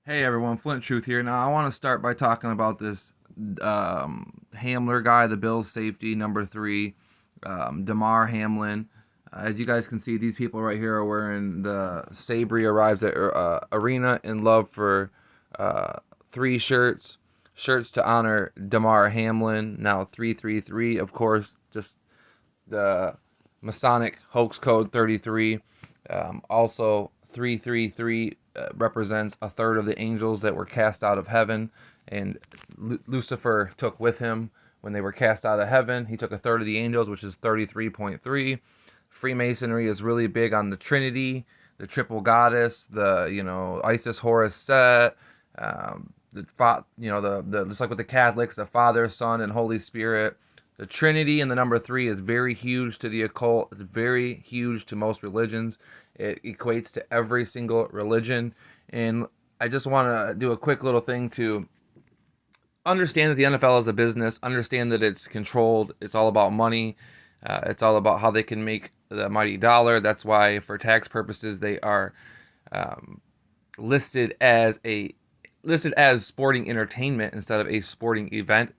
Hey everyone, Flint Truth here. Now I want to start by talking about this Hamler guy, the Bills safety number three, Damar Hamlin. As you guys can see, these people right here are wearing the Sabri arrives at Arena in love for three shirts to honor Damar Hamlin. Now 333, of course, just the Masonic hoax code 33. Also 333 represents a third of the angels that were cast out of heaven, and Lucifer took with him when they were cast out of heaven. He took a third of the angels, which is 33.3. Freemasonry is really big on the Trinity, the triple goddess, the Isis, Horus, Set. The just like with the Catholics, the Father, Son, and Holy Spirit. The Trinity and the number three is very huge to the occult. It's very huge to most religions. It equates to every single religion. And I just want to do a quick little thing to understand that the NFL is a business, understand that it's controlled, it's all about money, it's all about how they can make the mighty dollar. That's why, for tax purposes, they are um, listed as sporting entertainment instead of a sporting event.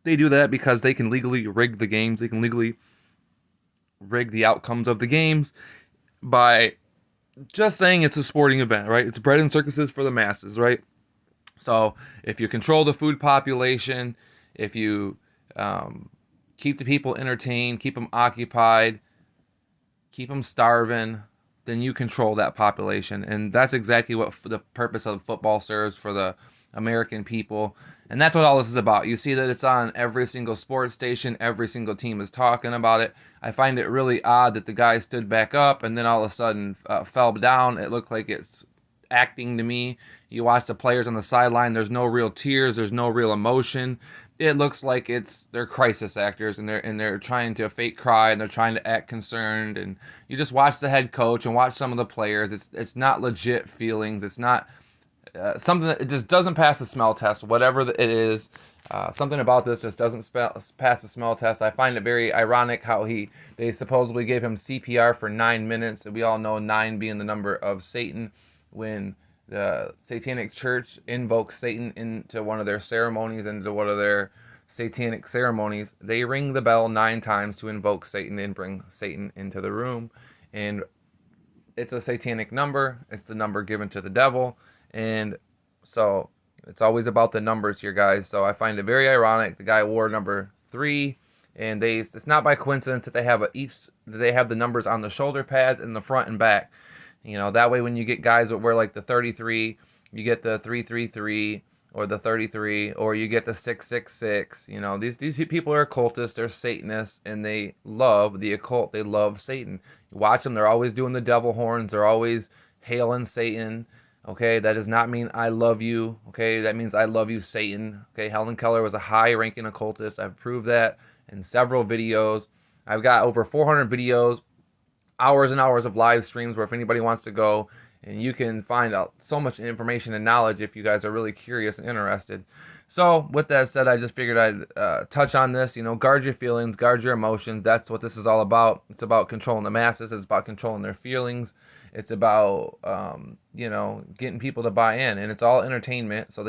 They do that because they can legally rig the games. They can legally rig the outcomes of the games by just saying it's a sporting event, right? It's bread and circuses for the masses, right? So if you control the food population, if you keep the people entertained, keep them occupied, keep them starving, then you control that population. And that's exactly what the purpose of football serves for the American people. And that's what all this is about. You see that it's on every single sports station. Every single team is talking about it. I find it really odd that the guy stood back up and then all of a sudden fell down. It looked like it's acting to me. You watch the players on the sideline. There's no real tears. There's no real emotion. It looks like they're crisis actors and they're trying to fake cry and they're trying to act concerned. And you just watch the head coach and watch some of the players. It's not legit feelings. It's not something that it just doesn't pass the smell test, whatever it is. Something about this just doesn't pass the smell test. I find it very ironic how they supposedly gave him CPR for 9 minutes, and we all know nine being the number of Satan. When the Satanic Church invokes Satan into one of their ceremonies, into one of their satanic ceremonies, they ring the bell 9 times to invoke Satan and bring Satan into the room. And it's a satanic number. It's the number given to the devil. And so it's always about the numbers here, guys. So I find it very ironic. The guy wore number 3, and it's not by coincidence that they have the numbers on the shoulder pads in the front and back. That way when you get guys that wear like the 33, you get the 333 or the 33, or you get the 666. These people are occultists, they're Satanists, and they love the occult. They love Satan. You watch them, they're always doing the devil horns. They're always hailing Satan. Okay, that does not mean I love you. Okay, that means I love you, Satan. Okay, Helen Keller was a high-ranking occultist. I've proved that in several videos. I've got over 400 videos, hours and hours of live streams where if anybody wants to go, and you can find out so much information and knowledge if you guys are really curious and interested. So with that said, I just figured I'd touch on this. Guard your feelings, guard your emotions. That's what this is all about. It's about controlling the masses. It's about controlling their feelings. It's about getting people to buy in, and it's all entertainment. So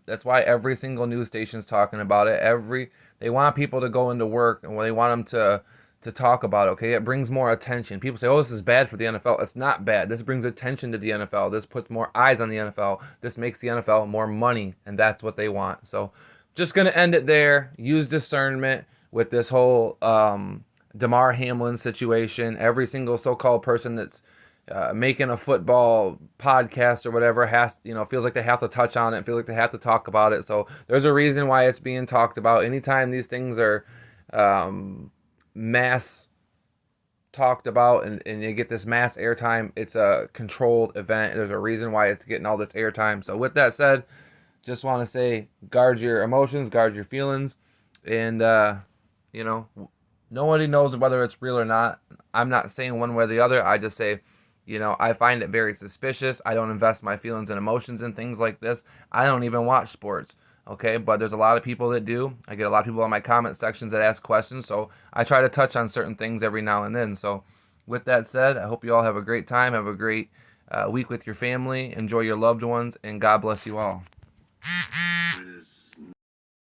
that's why every single news station's talking about it. They want people to go into work, and they want them to talk about it. Okay, it brings more attention. People say, "Oh, this is bad for the NFL." It's not bad. This brings attention to the NFL. This puts more eyes on the NFL. This makes the NFL more money, and that's what they want. So, just gonna end it there. Use discernment with this whole Damar Hamlin situation. Every single so-called person that's making a football podcast or whatever feels like they have to touch on it, feel like they have to talk about it. So there's a reason why it's being talked about. Anytime these things are mass talked about and you get this mass airtime, it's a controlled event. There's a reason why it's getting all this airtime. So with that said, just want to say, guard your emotions, guard your feelings, and nobody knows whether it's real or not. I'm not saying one way or the other. I just say, I find it very suspicious. I don't invest my feelings and emotions in things like this. I don't even watch sports. Okay, but there's a lot of people that do. I get a lot of people on my comment sections that ask questions, so I try to touch on certain things every now and then. So with that said, I hope you all have a great time, have a great week with your family. Enjoy your loved ones, and God bless you all.